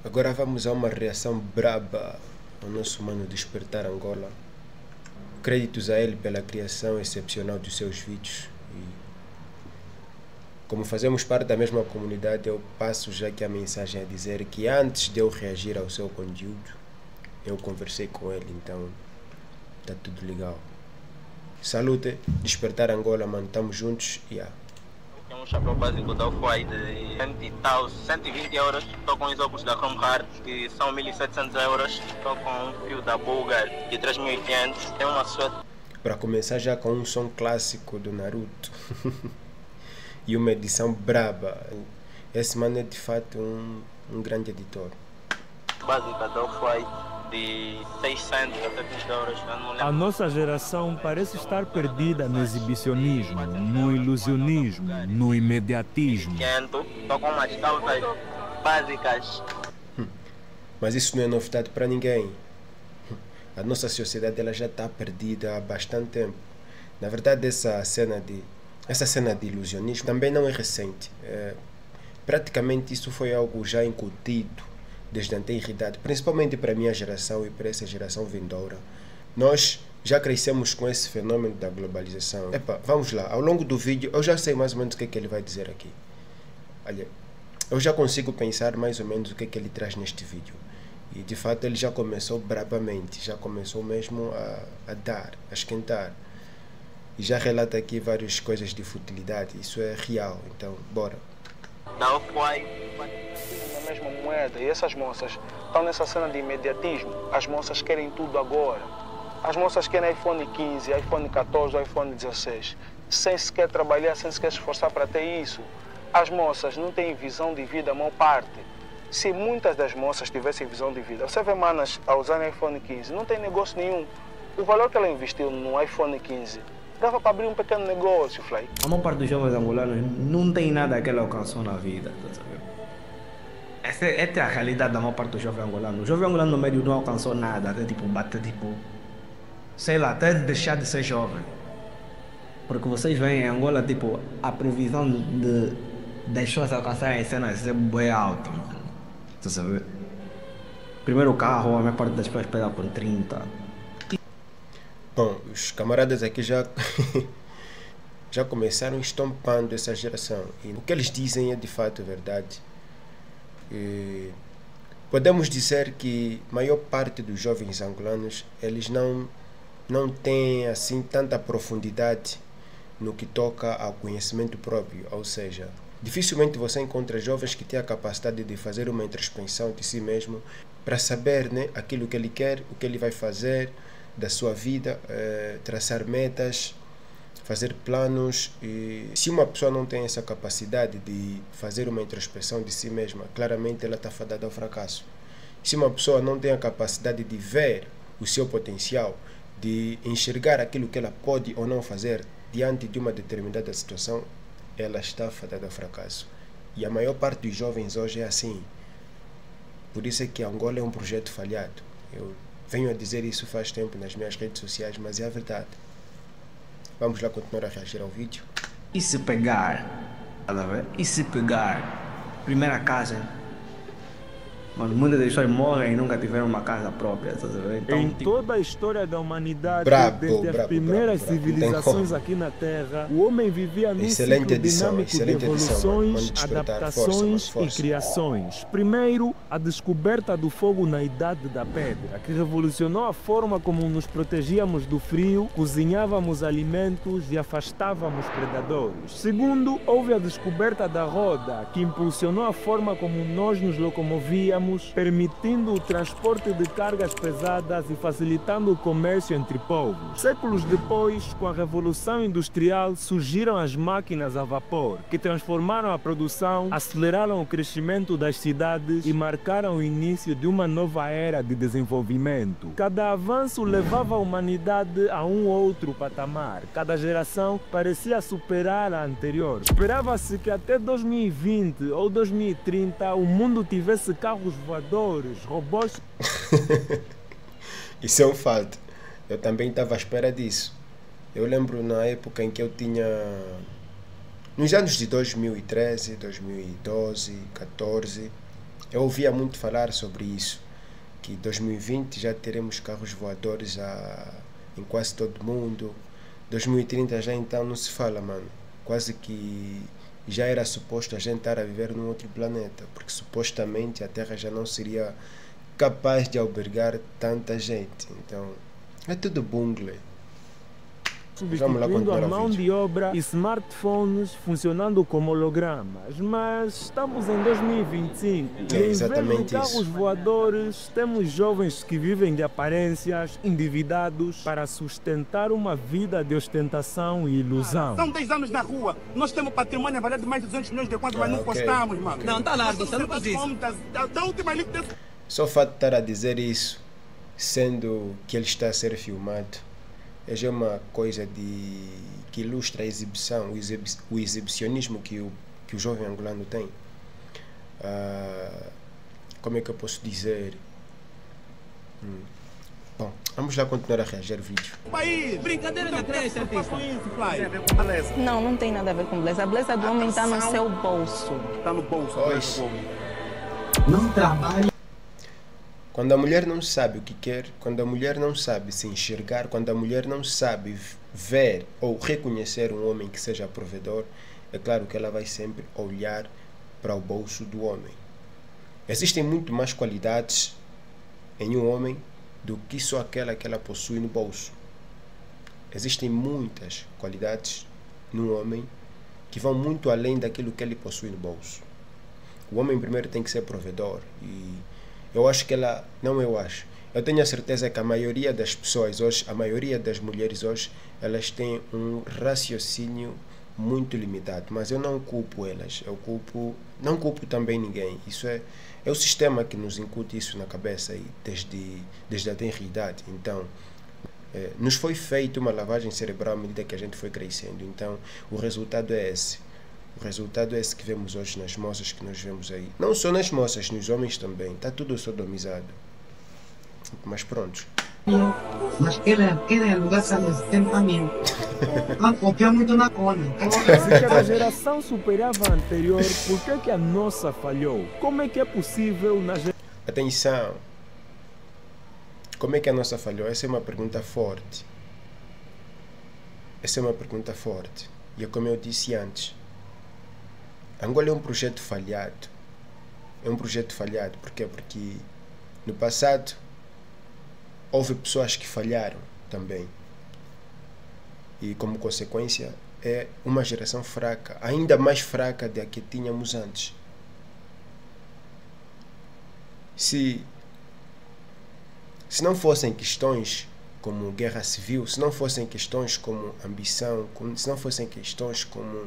Agora vamos a uma reação braba ao nosso mano Despertar Angola. Créditos a ele pela criação excepcional dos seus vídeos. E como fazemos parte da mesma comunidade, eu passo já aqui a mensagem a dizer que antes de eu reagir ao seu conteúdo, eu conversei com ele, então tá tudo legal. Salute, Despertar Angola, mano, tamo juntos e É um chapéu básico da Off-White de 100 e tal, 120 euros. Estou com os óculos da Chrome Heart, que são 1.700 euros. Estou com um fio da Bulgar de 3.500. Tem uma suéte. Para começar já com um som clássico do Naruto e uma edição braba. Esse mano é de fato um grande editor. Básica da Off-White de 600 a 700 euros. A nossa geração parece estar perdida no exibicionismo, no ilusionismo, no imediatismo. Estou com umas calças básicas. Mas isso não é novidade para ninguém. A nossa sociedade ela já está perdida há bastante tempo. Na verdade, essa cena de ilusionismo também não é recente. Praticamente isso foi algo já incutido desde a antiguidade, principalmente para a minha geração e para essa geração vindoura. Nós já crescemos com esse fenômeno da globalização. Vamos lá, ao longo do vídeo eu já sei mais ou menos o que é que ele vai dizer aqui. Olha, eu já consigo pensar mais ou menos o que é que ele traz neste vídeo. E de fato ele já começou brabamente, já começou mesmo a dar, a esquentar. E já relata aqui várias coisas de futilidade, isso é real, então bora. Da Off-White. Na mesma moeda, e essas moças estão nessa cena de imediatismo. As moças querem tudo agora. As moças querem iPhone 15, iPhone 14, iPhone 16, sem sequer trabalhar, sem sequer se esforçar para ter isso. As moças não têm visão de vida, a maior parte. Se muitas das moças tivessem visão de vida, você vê manas a usarem iPhone 15, não tem negócio nenhum. O valor que ela investiu no iPhone 15 dava para abrir um pequeno negócio, Fly. A maior parte dos jovens angolanos não tem nada que ela alcançou na vida, tá sabendo? Essa é a realidade da maior parte dos jovens angolanos. O jovem angolano no médio não alcançou nada, até tipo, bater tipo, sei lá, até deixar de ser jovem. Porque vocês veem em Angola, tipo, a previsão das pessoas alcançarem as cenas é bem alta, tá sabendo? Primeiro carro, a maior parte das pessoas pega com 30. Bom, os camaradas aqui já começaram estompando essa geração. E o que eles dizem é de fato verdade. E podemos dizer que a maior parte dos jovens angolanos eles não têm assim tanta profundidade no que toca ao conhecimento próprio. Ou seja, dificilmente você encontra jovens que têm a capacidade de fazer uma introspecção de si mesmo para saber, né, aquilo que ele quer, o que ele vai fazer da sua vida, traçar metas, fazer planos. E se uma pessoa não tem essa capacidade de fazer uma introspecção de si mesma, claramente ela está fadada ao fracasso. Se uma pessoa não tem a capacidade de ver o seu potencial, de enxergar aquilo que ela pode ou não fazer diante de uma determinada situação, ela está fadada ao fracasso. E a maior parte dos jovens hoje é assim. Por isso é que Angola é um projeto falhado. Eu venho a dizer isso faz tempo nas minhas redes sociais, mas é a verdade. Vamos lá continuar a reagir ao vídeo. E se pegar, tá vendo? E se pegar, primeira casa, mano, muitas das pessoas morrem e nunca tiveram uma casa própria, tá vendo? Então, Em tipo, toda a história da humanidade, Brabo, desde as brabo, primeiras brabo, brabo. civilizações Tem aqui na Terra, o homem vivia num Excelente ciclo edição, dinâmico de excelente edição, evoluções, mano. Despertar, adaptações força, mano, e criações. Primeiro, a descoberta do fogo na Idade da Pedra, que revolucionou a forma como nos protegíamos do frio, cozinhávamos alimentos e afastávamos predadores. Segundo, houve a descoberta da roda, que impulsionou a forma como nós nos locomovíamos, permitindo o transporte de cargas pesadas e facilitando o comércio entre povos. Séculos depois, com a Revolução Industrial, surgiram as máquinas a vapor, que transformaram a produção, aceleraram o crescimento das cidades e marcaram o início de uma nova era de desenvolvimento. Cada avanço levava a humanidade a um outro patamar. Cada geração parecia superar a anterior. Esperava-se que até 2020 ou 2030 o mundo tivesse carros voadores, robôs. Isso é um fato. Eu também estava à espera disso. Eu lembro na época em que eu tinha, nos anos de 2013, 2012, 14, Eu ouvia muito falar sobre isso, que 2020 já teremos carros voadores em quase todo mundo. 2030 já então não se fala, mano. Quase que já era suposto a gente estar a viver num outro planeta, porque supostamente a Terra já não seria capaz de albergar tanta gente. Então, é tudo bungle. Substituindo a mão de obra e smartphones funcionando como hologramas. Mas estamos em 2025 e em vez de carros voadores, temos jovens que vivem de aparências, endividados para sustentar uma vida de ostentação e ilusão. São 10 anos na rua, nós temos patrimônio avaliado de mais de 200 milhões de contas, mas não postamos, mano. Não, tá largo, você não faz isso. Da última liga Só o fato de estar a dizer isso, sendo que ele está a ser filmado, é já uma coisa que ilustra a exibição, o exibicionismo que o jovem angolano tem. Como é que eu posso dizer? Bom, vamos lá continuar a reagir ao vídeo. país. Brincadeira na creche, artista. Não, não tem nada a ver com beleza. A beleza do homem está no seu bolso. Está no bolso. Pois. Não trabalha. Quando a mulher não sabe o que quer, quando a mulher não sabe se enxergar, quando a mulher não sabe ver ou reconhecer um homem que seja provedor, é claro que ela vai sempre olhar para o bolso do homem. Existem muito mais qualidades em um homem do que só aquela que ela possui no bolso. Existem muitas qualidades num homem que vão muito além daquilo que ele possui no bolso. O homem primeiro tem que ser provedor e eu acho que eu tenho a certeza que a maioria das pessoas hoje, a maioria das mulheres hoje, elas têm um raciocínio muito limitado, mas eu não culpo elas, não culpo também ninguém. Isso é o sistema que nos incute isso na cabeça aí, desde a tenra idade. Então, nos foi feita uma lavagem cerebral à medida que a gente foi crescendo. Então, o resultado é esse. O resultado é esse que vemos hoje nas moças que nós vemos aí. Não só nas moças, nos homens também. Está tudo sodomizado. Mas pronto. Mas ele é lugar de também. Mas copia muito na cola. Se a geração superava a anterior, por que a nossa falhou? Como é que é possível na geração... Atenção. Como é que a nossa falhou? Essa é uma pergunta forte. Essa é uma pergunta forte. E é como eu disse antes. Angola é um projeto falhado. É um projeto falhado. Por quê? Porque no passado houve pessoas que falharam também. E como consequência é uma geração fraca, ainda mais fraca da que tínhamos antes. Se não fossem questões como guerra civil, se não fossem questões como ambição, se não fossem questões como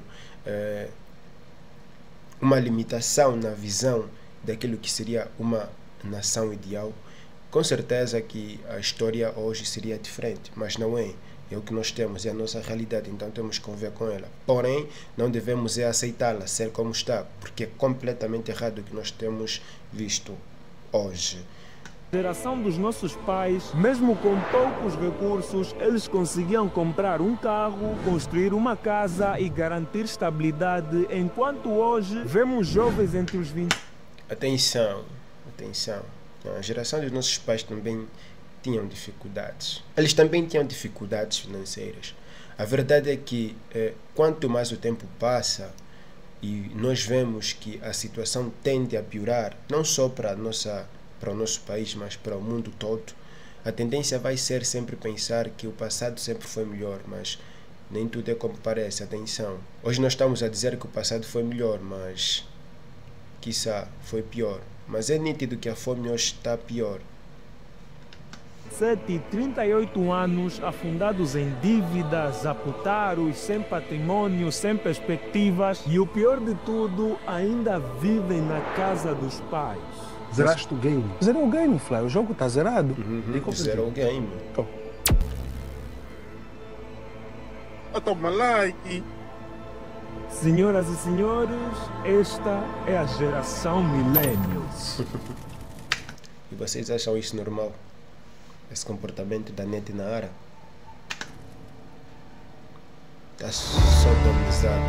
uma limitação na visão daquilo que seria uma nação ideal, com certeza que a história hoje seria diferente, mas não é. É o que nós temos, é a nossa realidade, então temos que conviver com ela. Porém, não devemos aceitá-la, ser como está, porque é completamente errado o que nós temos visto hoje. A geração dos nossos pais, mesmo com poucos recursos, eles conseguiam comprar um carro, construir uma casa e garantir estabilidade, enquanto hoje vemos jovens entre os 20... Atenção. A geração dos nossos pais também tinham dificuldades. Eles também tinham dificuldades financeiras. A verdade é que quanto mais o tempo passa e nós vemos que a situação tende a piorar, não só para o nosso país, mas para o mundo todo, a tendência vai ser sempre pensar que o passado sempre foi melhor, mas nem tudo é como parece. Atenção. Hoje nós estamos a dizer que o passado foi melhor, mas quiçá foi pior. Mas é nítido que a fome hoje está pior. 7 e 38 anos afundados em dívidas, aputados, sem patrimônio, sem perspectivas e o pior de tudo, ainda vivem na casa dos pais. Zeraste o game? Zerou o game, Fly. O jogo está zerado. Zerou o game. Toma like. Senhoras e senhores, esta é a geração Millennials. E vocês acham isso normal? Esse comportamento da net na área? Está sodomizada.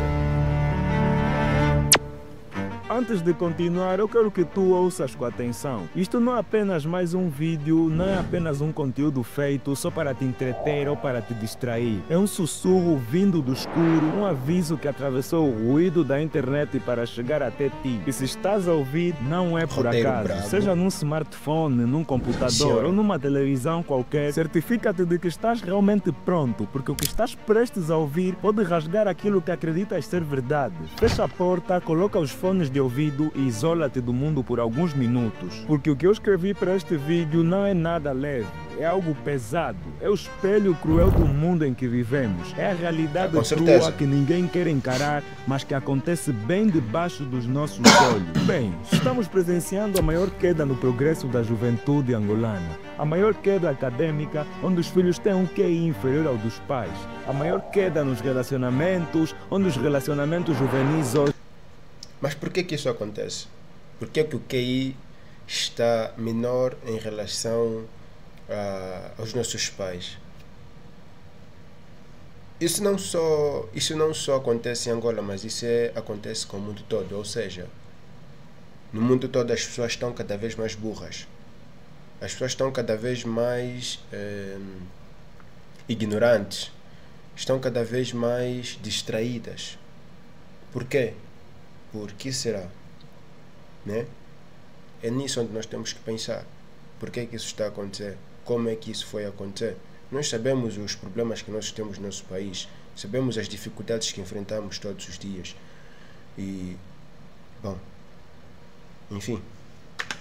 Antes de continuar, eu quero que tu ouças com atenção. Isto não é apenas mais um vídeo, não é apenas um conteúdo feito só para te entreter ou para te distrair. É um sussurro vindo do escuro, um aviso que atravessou o ruído da internet para chegar até ti. E se estás a ouvir, não é por acaso. Bravo. Seja num smartphone, num computador ou numa televisão qualquer, certifica-te de que estás realmente pronto, porque o que estás prestes a ouvir pode rasgar aquilo que acreditas ser verdade. Fecha a porta, coloca os fones de ouvido e isola-te do mundo por alguns minutos. Porque o que eu escrevi para este vídeo não é nada leve. É algo pesado, é o espelho cruel do mundo em que vivemos. É a realidade crua que ninguém quer encarar, mas que acontece bem debaixo dos nossos olhos. Bem, estamos presenciando a maior queda no progresso da juventude angolana. A maior queda acadêmica, onde os filhos têm um QI inferior ao dos pais. A maior queda nos relacionamentos, onde os relacionamentos juvenis hoje... Mas por que isso acontece? Por que o QI está menor em relação aos nossos pais? Isso não só acontece em Angola, mas isso acontece com o mundo todo. Ou seja, no mundo todo as pessoas estão cada vez mais burras. As pessoas estão cada vez mais ignorantes. Estão cada vez mais distraídas. Por quê? Por que será? Né? É nisso onde nós temos que pensar. Por que isso está a acontecer? Como é que isso foi acontecer? Nós sabemos os problemas que nós temos no nosso país. Sabemos as dificuldades que enfrentamos todos os dias. E, bom, enfim.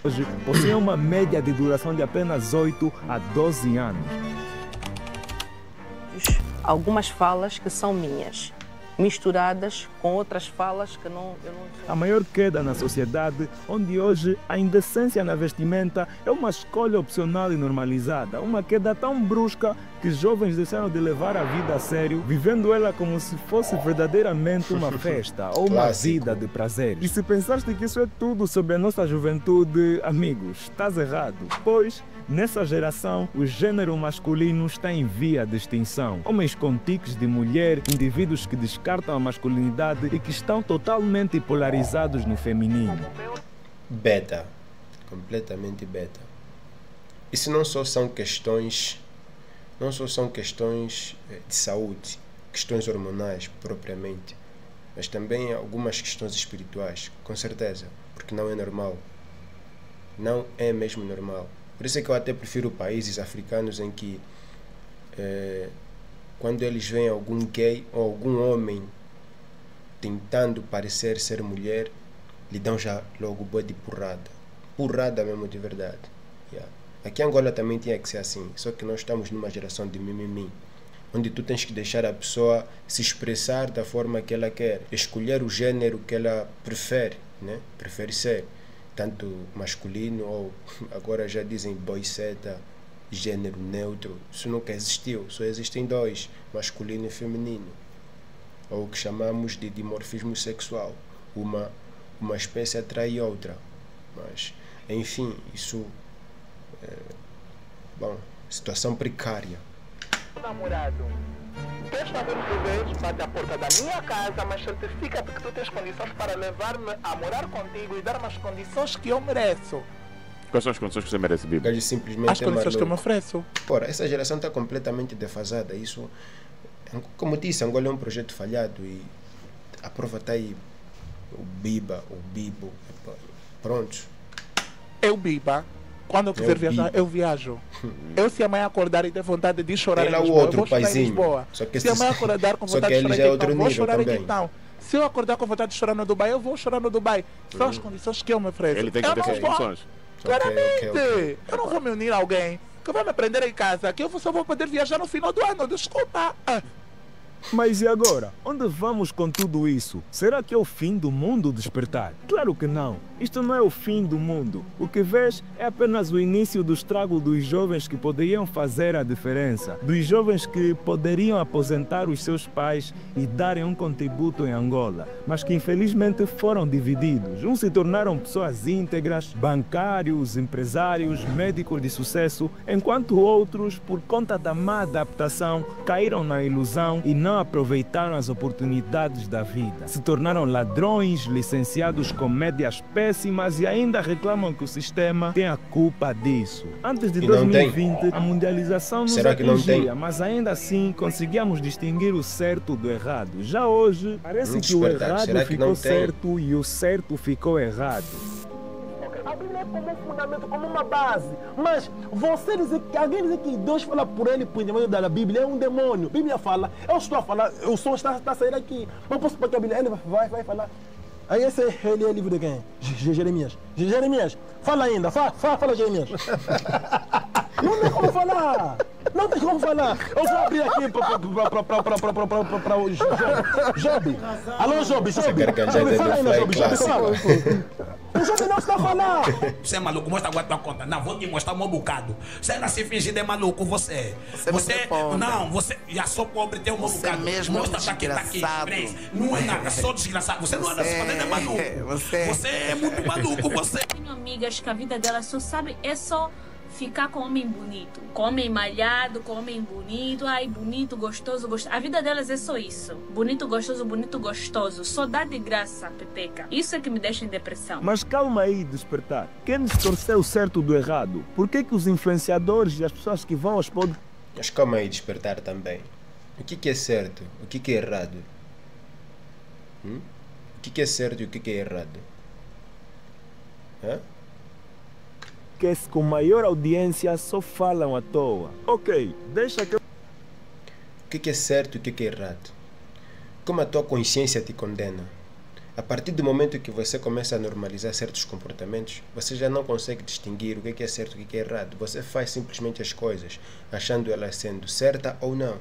Hoje possui uma média de duração de apenas 8 a 12 anos. Algumas falas que são minhas, misturadas com outras falas que eu não... A maior queda na sociedade, onde hoje a indecência na vestimenta é uma escolha opcional e normalizada. Uma queda tão brusca que jovens deixaram de levar a vida a sério, vivendo ela como se fosse verdadeiramente uma festa ou uma vida de prazer. E se pensaste que isso é tudo sobre a nossa juventude, amigos, estás errado. Pois, nessa geração, o gênero masculino está em via de extinção. Homens com tiques de mulher, indivíduos que descartam a masculinidade e que estão totalmente polarizados no feminino. Beta. Completamente beta. Isso não só são questões de saúde, questões hormonais propriamente, mas também algumas questões espirituais, com certeza, porque não é normal. Não é mesmo normal. Por isso é que eu até prefiro países africanos em que quando eles veem algum gay ou algum homem tentando parecer ser mulher, lhe dão já logo boa de porrada. Porrada mesmo de verdade. Yeah. Aqui em Angola também tinha que ser assim, só que nós estamos numa geração de mimimi, onde tu tens que deixar a pessoa se expressar da forma que ela quer, escolher o gênero que ela prefere, né? Prefere ser, tanto masculino ou agora já dizem boiceta, gênero neutro. Isso nunca existiu, só existem dois, masculino e feminino, ou o que chamamos de dimorfismo sexual. Uma espécie atrai outra, mas enfim, isso bom, situação precária. Namorado, desta vez bate à porta da minha casa, mas certifica-te que tu tens condições para levar-me a morar contigo e dar-me as condições que eu mereço. Quais são as condições que você merece, Bibi? As condições que eu me ofereço. Ora, essa geração está completamente defasada. Isso, como disse, Angola é um projeto falhado e a prova está aí. O Biba, o Bibo, prontos. Eu, Biba, quando eu quiser viajar, eu viajo. Eu, se amanhã acordar e ter vontade de chorar em Lisboa, eu vou chorar em Lisboa. Se amanhã acordar com vontade de chorar em Cape Town, vou chorar em Cape Town. Se eu acordar com vontade de chorar no Dubai, eu vou chorar no Dubai. São as condições que eu me ofereço. Ele tem que ter essas condições. Claramente. Eu não vou me unir a alguém que vai me prender em casa, que eu só vou poder viajar no final do ano. Desculpa. Mas e agora? Onde vamos com tudo isso? Será que é o fim do mundo despertar? Claro que não. Isto não é o fim do mundo. O que vês é apenas o início do estrago dos jovens que poderiam fazer a diferença. Dos jovens que poderiam aposentar os seus pais e darem um contributo em Angola, mas que infelizmente foram divididos. Uns se tornaram pessoas íntegras, bancários, empresários, médicos de sucesso, enquanto outros, por conta da má adaptação, caíram na ilusão e não não aproveitaram as oportunidades da vida. Se tornaram ladrões, licenciados com médias péssimas e ainda reclamam que o sistema tem a culpa disso. Antes de 2020, a mundialização nos atingia, mas ainda assim conseguíamos distinguir o certo do errado. Já hoje, parece que o errado ficou certo e o certo ficou errado. A Bíblia é como um fundamento, como uma base. Mas você dizer que alguém dizer que Deus fala por ele, por intermédio da Bíblia, é um demônio. A Bíblia fala, eu estou a falar, o som está a sair aqui. Mas posso porque a Bíblia, ele vai falar. Aí ele é livro de quem? Jeremias. Jeremias, fala ainda, fala Jeremias. Não tem como falar. Não tem como falar. Eu vou abrir aqui para o Job. Alô, Job. Fala ainda, Job. O Job não está a falar. Você é maluco, mostra agora a tua conta. Não, vou te mostrar um bocado. Você ainda se fingir de maluco, você. Não, você já sou pobre, tem um bocado. Mesmo mostra aqui. Não é nada, só desgraçado. Você não anda se fazendo maluco. Você é muito maluco, você. Tenho amigas que a vida delas só sabe, é só ficar com homem bonito, com homem malhado, com homem bonito, ai, bonito, gostoso. A vida delas é só isso. Bonito, gostoso. Só dá de graça, pepeca. Isso é que me deixa em depressão. Mas calma aí, Despertar. Quem distorceu o certo do errado? Por que os influenciadores e as pessoas que vão aos podcasts... Mas calma aí, Despertar também. O que é certo? O que é errado? O que é certo e o que é errado? Que com maior audiência só falam à toa. Ok, deixa que... O que é certo e o que é errado? Como a tua consciência te condena? A partir do momento que você começa a normalizar certos comportamentos, você já não consegue distinguir o que é certo e o que é errado. Você faz simplesmente as coisas, achando elas sendo certa ou não.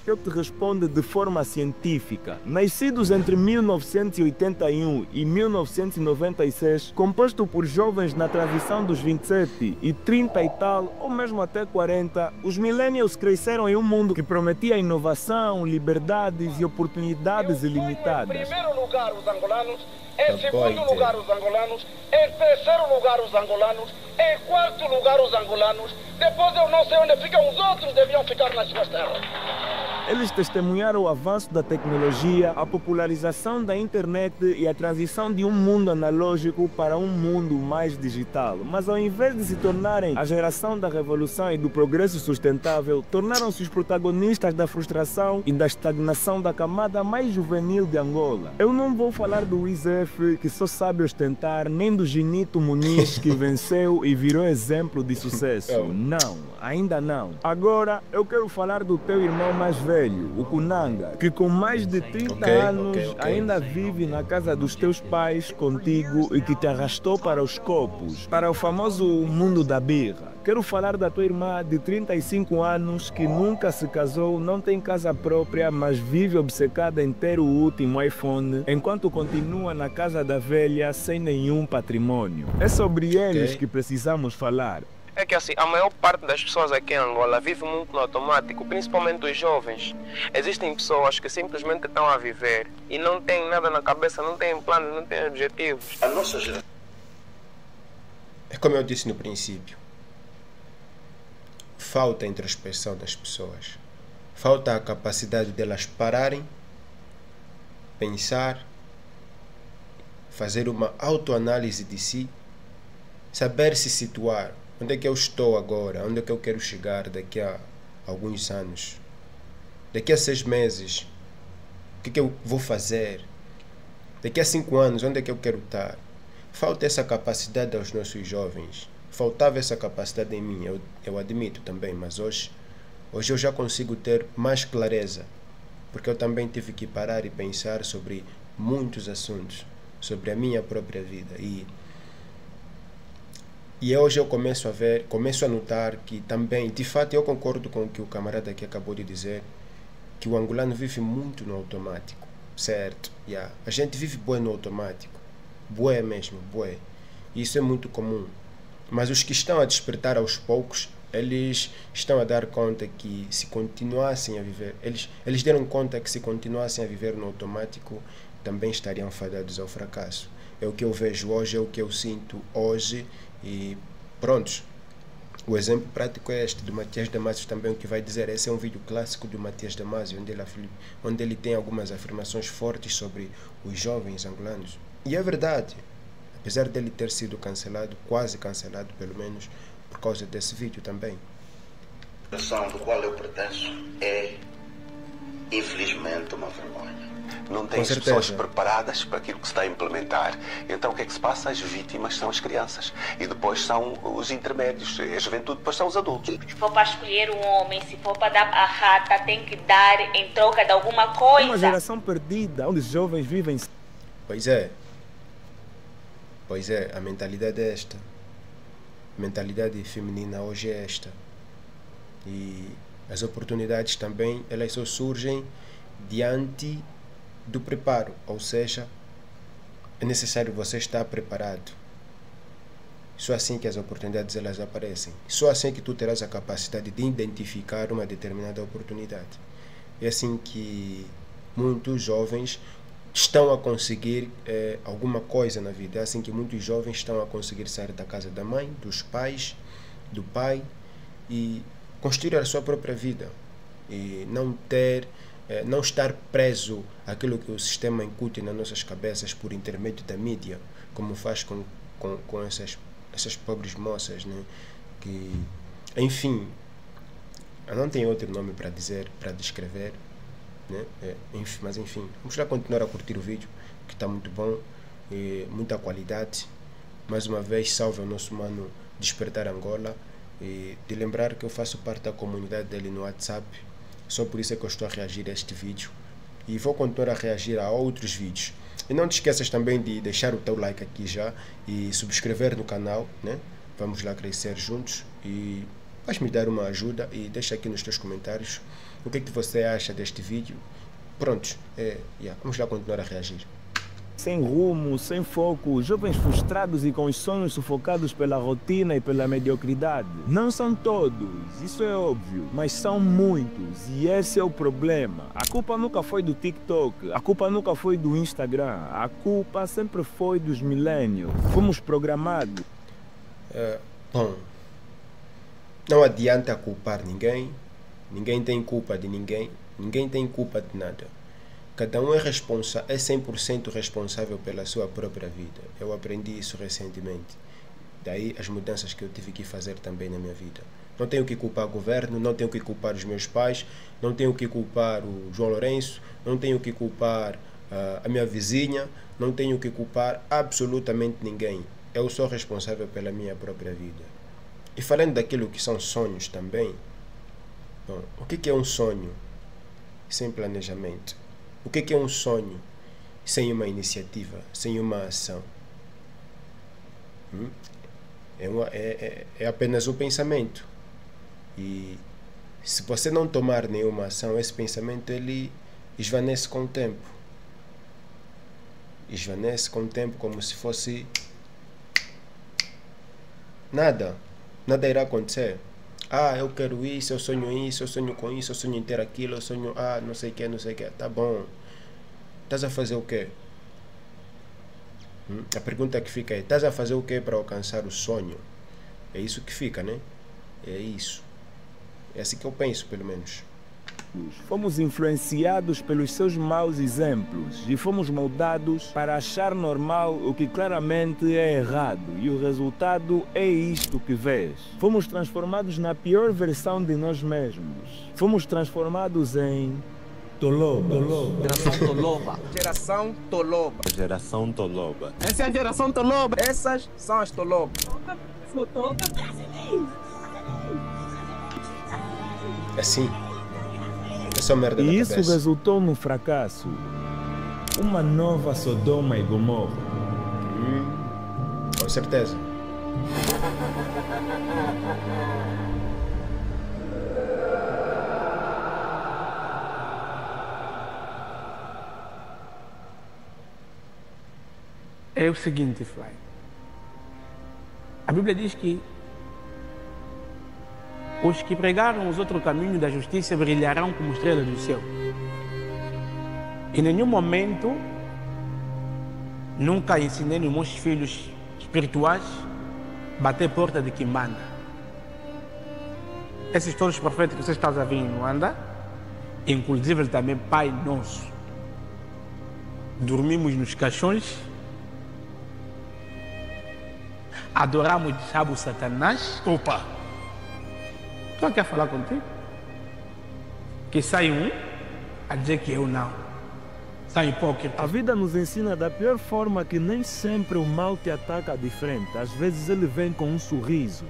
Eu te respondo de forma científica. Nascidos entre 1981 e 1996, composto por jovens na transição dos 27 e 30 e tal, ou mesmo até 40, os millennials cresceram em um mundo que prometia inovação, liberdades e oportunidades ilimitadas. Em primeiro lugar, os angolanos. Em segundo lugar, os angolanos. Em terceiro lugar, os angolanos. Em quarto lugar, os angolanos. Depois eu não sei onde ficam os outros, deviam ficar nas suas terras. Eles testemunharam o avanço da tecnologia, a popularização da internet e a transição de um mundo analógico para um mundo mais digital. Mas ao invés de se tornarem a geração da revolução e do progresso sustentável, tornaram-se os protagonistas da frustração e da estagnação da camada mais juvenil de Angola. Eu não vou falar do Wizef, que só sabe ostentar, nem do Ginito Muniz, que venceu e virou exemplo de sucesso. Não, ainda não. Agora, eu quero falar do teu irmão mais velho, o Kunanga, que com mais de 30 anos ainda vive na casa dos teus pais contigo e que te arrastou para os copos, para o famoso mundo da birra. Quero falar da tua irmã de 35 anos que nunca se casou, não tem casa própria, mas vive obcecada em ter o último iPhone, enquanto continua na casa da velha sem nenhum patrimônio. É sobre eles que precisamos falar. É que assim, a maior parte das pessoas aqui em Angola vive muito no automático, principalmente os jovens. Existem pessoas que simplesmente estão a viver e não têm nada na cabeça, não têm planos, não têm objetivos. A nossa geração... É como eu disse no princípio. Falta a introspecção das pessoas. Falta a capacidade delas pararem, pensar, fazer uma autoanálise de si, saber se situar. Onde é que eu estou agora? Onde é que eu quero chegar daqui a alguns anos? Daqui a 6 meses, o que eu vou fazer? Daqui a 5 anos, onde é que eu quero estar? Falta essa capacidade aos nossos jovens. Faltava essa capacidade em mim, eu admito também, mas hoje eu já consigo ter mais clareza, porque eu também tive que parar e pensar sobre muitos assuntos, sobre a minha própria vida. E hoje eu começo a notar que também, de fato, eu concordo com o que o camarada aqui acabou de dizer, que o angolano vive muito no automático, certo? A gente vive bué no automático, bué mesmo, bué. Isso é muito comum. Mas os que estão a despertar aos poucos, eles estão a dar conta que se continuassem a viver, eles deram conta que se continuassem a viver no automático, também estariam fadados ao fracasso. É o que eu vejo hoje, é o que eu sinto hoje. E prontos, O exemplo prático é este, do Matias Damasio também, o que vai dizer. Esse é um vídeo clássico do Matias Damasio, onde ele tem algumas afirmações fortes sobre os jovens angolanos. E é verdade, apesar dele ter sido cancelado, quase cancelado pelo menos, por causa desse vídeo também. A geração do qual eu pertenço é, infelizmente, uma vergonha. Não tem as pessoas preparadas para aquilo que se está a implementar. Então o que é que se passa? As vítimas são as crianças. E depois são os intermédios. A juventude, depois são os adultos. Se for para escolher um homem, se for para dar a rata, tem que dar em troca de alguma coisa. Uma geração perdida, onde os jovens vivem... Pois é. Pois é, a mentalidade é esta. A mentalidade feminina hoje é esta. E as oportunidades também, elas só surgem diante do preparo, ou seja, é necessário você estar preparado. Só assim que as oportunidades elas aparecem. Só assim que tu terás a capacidade de identificar uma determinada oportunidade. É assim que muitos jovens estão a conseguir alguma coisa na vida. É assim que muitos jovens estão a conseguir sair da casa da mãe, dos pais, do pai e construir a sua própria vida. E não estar preso àquilo que o sistema incute nas nossas cabeças por intermédio da mídia, como faz com essas pobres moças, né? Que, enfim, eu não tenho outro nome para dizer, para descrever, né? Mas enfim, vamos lá continuar a curtir o vídeo, que está muito bom, muita qualidade. Mais uma vez, salve ao nosso mano Despertar Angola, e de lembrar que eu faço parte da comunidade dele no WhatsApp. Só por isso é que eu estou a reagir a este vídeo. E vou continuar a reagir a outros vídeos. E não te esqueças também de deixar o teu like aqui já. E subscrever no canal, né? Vamos lá crescer juntos. E vais me dar uma ajuda. E deixa aqui nos teus comentários o que é que você acha deste vídeo. Prontos. Vamos lá continuar a reagir. Sem rumo, sem foco, jovens frustrados e com os sonhos sufocados pela rotina e pela mediocridade. Não são todos, isso é óbvio, mas são muitos e esse é o problema. A culpa nunca foi do TikTok, a culpa nunca foi do Instagram, a culpa sempre foi dos milênios. Fomos programados. Bom, não adianta culpar ninguém, ninguém tem culpa de ninguém, ninguém tem culpa de nada. Cada um é 100% responsável pela sua própria vida. Eu aprendi isso recentemente. Daí as mudanças que eu tive que fazer também na minha vida. Não tenho que culpar o governo, não tenho que culpar os meus pais, não tenho que culpar o João Lourenço, não tenho que culpar a minha vizinha, não tenho que culpar absolutamente ninguém. Eu sou responsável pela minha própria vida. E falando daquilo que são sonhos também, bom, o que é um sonho sem planejamento? O que é um sonho sem uma iniciativa, sem uma ação? É apenas um pensamento. E se você não tomar nenhuma ação, esse pensamento ele esvanece com o tempo. Esvanece com o tempo como se fosse nada. Nada irá acontecer. Eu quero isso, eu sonho com isso, eu sonho em ter aquilo, eu sonho, não sei o que. Tá bom. Estás a fazer o quê? A pergunta que fica é, estás a fazer o quê para alcançar o sonho? É isso que fica, né? É isso. É assim que eu penso, pelo menos. Fomos influenciados pelos seus maus exemplos e fomos moldados para achar normal o que claramente é errado e o resultado é isto que vês. Fomos transformados na pior versão de nós mesmos. Fomos transformados em Toloba. Geração Toloba. Geração Toloba. Geração Toloba. Essa é a geração Toloba. Essas são as Tolobas. Assim. Essa merda e isso resultou num fracasso. Uma nova Sodoma e Gomorra. Com certeza. É o seguinte, Fly. A Bíblia diz que os que pregaram os outros caminhos da justiça brilharão como estrelas do céu. Em nenhum momento, nunca ensinei nos meus filhos espirituais bater porta de quem manda. Esses todos os profetas que você está a ver em Luanda, inclusive também Pai Nosso. Dormimos nos caixões, adoramos diabo Satanás. Opa! Estou aqui a falar contigo. Que sai um a dizer que eu não. Sai hipócrita. A vida nos ensina da pior forma que nem sempre o mal te ataca de frente. Às vezes ele vem com um sorriso.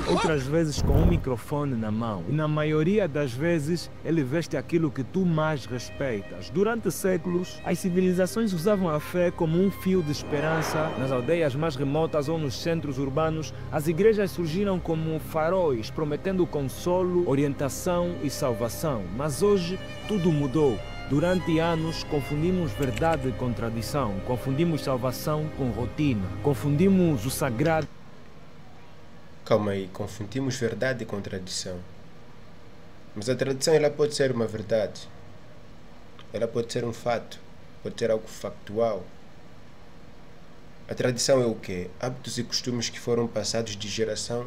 Outras vezes com um microfone na mão. E na maioria das vezes ele veste aquilo que tu mais respeitas. Durante séculos, as civilizações usavam a fé como um fio de esperança. Nas aldeias mais remotas ou nos centros urbanos, as igrejas surgiram como faróis, prometendo consolo, orientação e salvação. Mas hoje tudo mudou. Durante anos, confundimos verdade com tradição. Confundimos salvação com rotina. Confundimos o sagrado. Calma aí, confundimos verdade com tradição. Mas a tradição ela pode ser uma verdade. Ela pode ser um fato. Pode ser algo factual. A tradição é o quê? Hábitos e costumes que foram passados de geração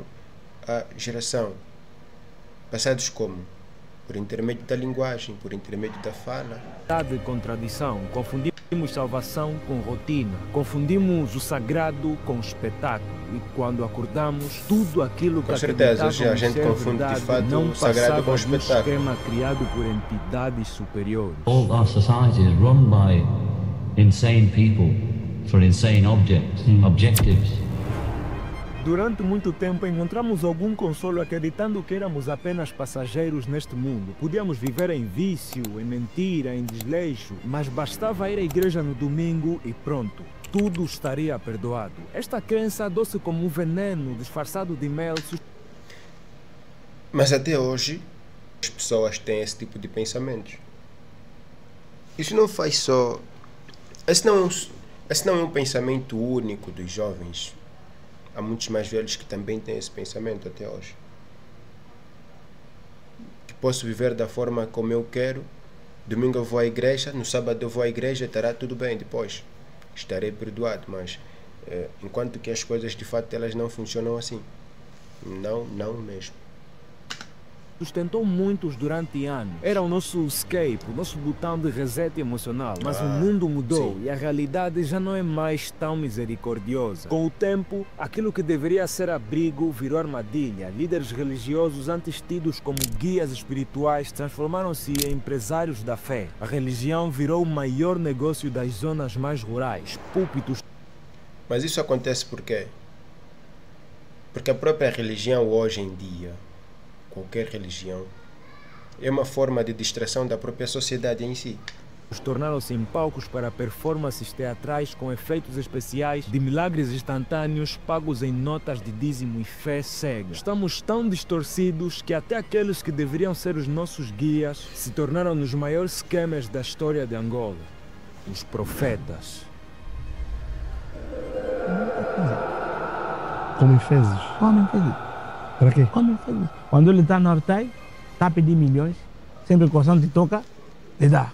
a geração. Passados como? Por intermédio da linguagem, por intermédio da fala. Verdade com tradição. Confundimos salvação com rotina. Confundimos o sagrado com o espetáculo. E quando acordamos, tudo aquilo que com certeza, hoje a gente confunde de fato o sagrado com o espetáculo. Esquema criado por entidades superiores. All our society is run by insane people for insane objectives. Durante muito tempo encontramos algum consolo acreditando que éramos apenas passageiros neste mundo. Podíamos viver em vício, em mentira, em desleixo, mas bastava ir à igreja no domingo e pronto. Tudo estaria perdoado. Esta crença doce como um veneno disfarçado de mel. Mas até hoje, as pessoas têm esse tipo de pensamentos. Isso não faz só... Esse não é um pensamento único dos jovens. Há muitos mais velhos que também têm esse pensamento até hoje. Que posso viver da forma como eu quero. Domingo eu vou à igreja, no sábado eu vou à igreja, estará tudo bem depois. Estarei perdoado, mas enquanto que as coisas de fato elas não funcionam assim. Não mesmo. Sustentou muitos durante anos. Era o nosso escape, o nosso botão de reset emocional. Mas o mundo mudou e a realidade já não é mais tão misericordiosa. Com o tempo, aquilo que deveria ser abrigo virou armadilha. Líderes religiosos antes tidos como guias espirituais transformaram-se em empresários da fé. A religião virou o maior negócio das zonas mais rurais. Púlpitos. Mas isso acontece por quê? Porque a própria religião hoje em dia, qualquer religião, é uma forma de distração da própria sociedade em si. Tornaram-se em palcos para performances teatrais com efeitos especiais de milagres instantâneos pagos em notas de dízimo e fé cega. Estamos tão distorcidos que até aqueles que deveriam ser os nossos guias se tornaram nos maiores esquemas da história de Angola. Os profetas. Comem fezes. Comem fezes. Para quê? Comem fezes. Quando ele está no altar, está a pedir milhões, sempre que o santo toca, lhe dá.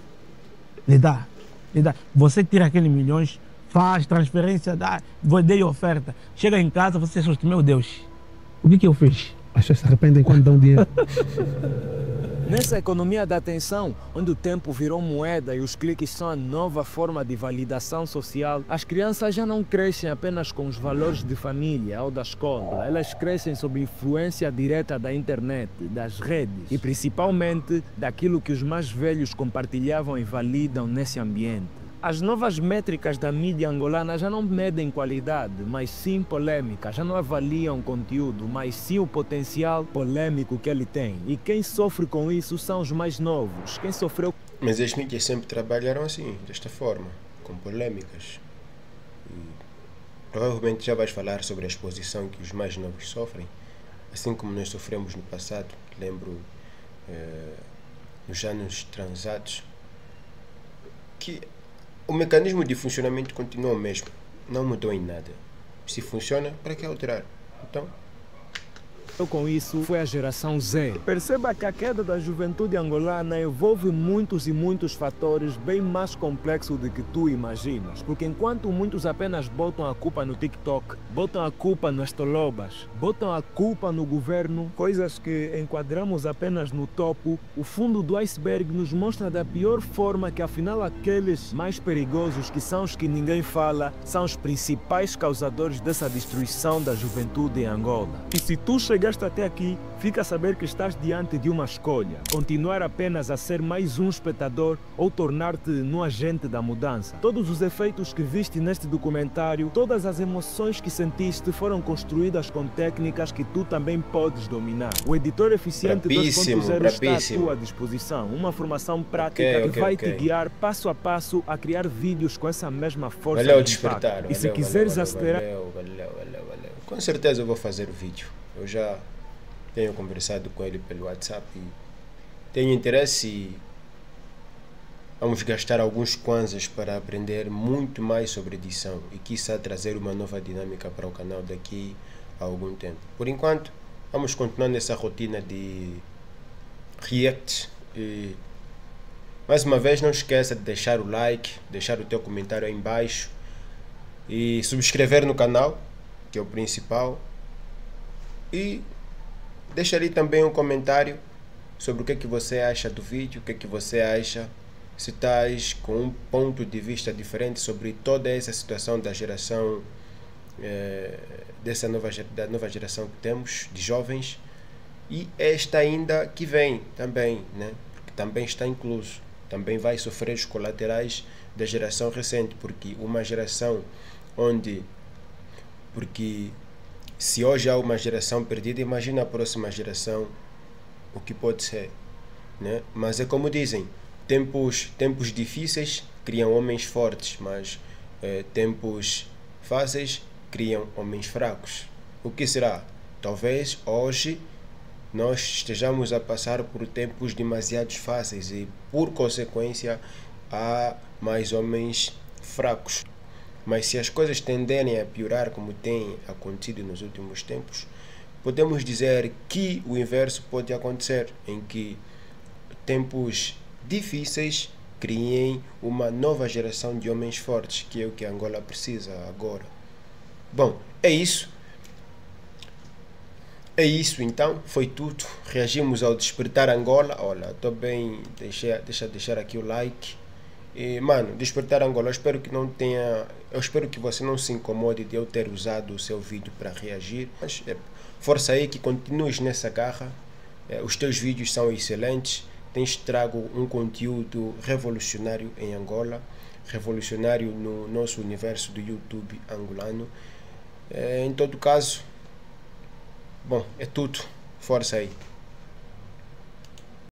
Você tira aqueles milhões, faz transferência, dê oferta. Chega em casa, você assusta, meu Deus, o que eu fiz? As pessoas se arrependem quando dão dinheiro. Nessa economia da atenção, onde o tempo virou moeda e os cliques são a nova forma de validação social, as crianças já não crescem apenas com os valores de família ou da escola. Elas crescem sob influência direta da internet, das redes e principalmente daquilo que os mais velhos compartilhavam e validam nesse ambiente. As novas métricas da mídia angolana já não medem qualidade, mas sim polêmica. Já não avaliam conteúdo, mas sim o potencial polêmico que ele tem. E quem sofre com isso são os mais novos. Quem sofreu... Mas as mídias sempre trabalharam assim, desta forma, com polêmicas. E provavelmente já vais falar sobre a exposição que os mais novos sofrem, assim como nós sofremos no passado. Lembro, nos anos transados, que o mecanismo de funcionamento continua o mesmo, não mudou em nada. Se funciona, para que alterar? Então, com isso foi a geração Z. Perceba que a queda da juventude angolana envolve muitos e muitos fatores bem mais complexos do que tu imaginas. Porque enquanto muitos apenas botam a culpa no TikTok, botam a culpa nas tolobas, botam a culpa no governo, coisas que enquadramos apenas no topo, o fundo do iceberg nos mostra da pior forma que afinal aqueles mais perigosos, que são os que ninguém fala, são os principais causadores dessa destruição da juventude em Angola. E se tu chegaste até aqui, fica a saber que estás diante de uma escolha. Continuar apenas a ser mais um espectador ou tornar-te no agente da mudança. Todos os efeitos que viste neste documentário, todas as emoções que sentiste foram construídas com técnicas que tu também podes dominar. O editor eficiente 2.0 está à tua disposição. Uma formação prática que vai te guiar passo a passo a criar vídeos com essa mesma força de impacto. E se quiseres acelerar... Valeu. Com certeza eu vou fazer o vídeo. Eu já tenho conversado com ele pelo WhatsApp e tenho interesse e vamos gastar alguns kwanzas para aprender muito mais sobre edição e quiçá trazer uma nova dinâmica para o canal daqui a algum tempo. Por enquanto, vamos continuar nessa rotina de react e mais uma vez não esqueça de deixar o like, deixar o teu comentário aí embaixo e subscrever no canal, que é o principal, e deixa ali também um comentário sobre o que é que você acha do vídeo, o que é que você acha, se estás com um ponto de vista diferente sobre toda essa situação da geração, da nova geração que temos, de jovens, e esta ainda que vem também, né? Porque também está incluso, também vai sofrer os colaterais da geração recente, porque uma geração porque se hoje há uma geração perdida, imagina a próxima geração o que pode ser, né? Mas é como dizem, tempos difíceis criam homens fortes, mas tempos fáceis criam homens fracos. O que será? Talvez hoje nós estejamos a passar por tempos demasiado fáceis e, por consequência, há mais homens fracos. Mas se as coisas tenderem a piorar como tem acontecido nos últimos tempos, podemos dizer que o inverso pode acontecer, em que tempos difíceis criem uma nova geração de homens fortes, que é o que Angola precisa agora. Bom, é isso. É isso então, foi tudo. Reagimos ao Despertar Angola. Olha, estou bem, deixar aqui o like. E, mano, Despertar Angola, eu espero que você não se incomode de eu ter usado o seu vídeo para reagir. Mas força aí, que continues nessa garra. Os teus vídeos são excelentes. Tens trago um conteúdo revolucionário em Angola, revolucionário no nosso universo do YouTube angolano. Em todo caso, bom, é tudo. Força aí.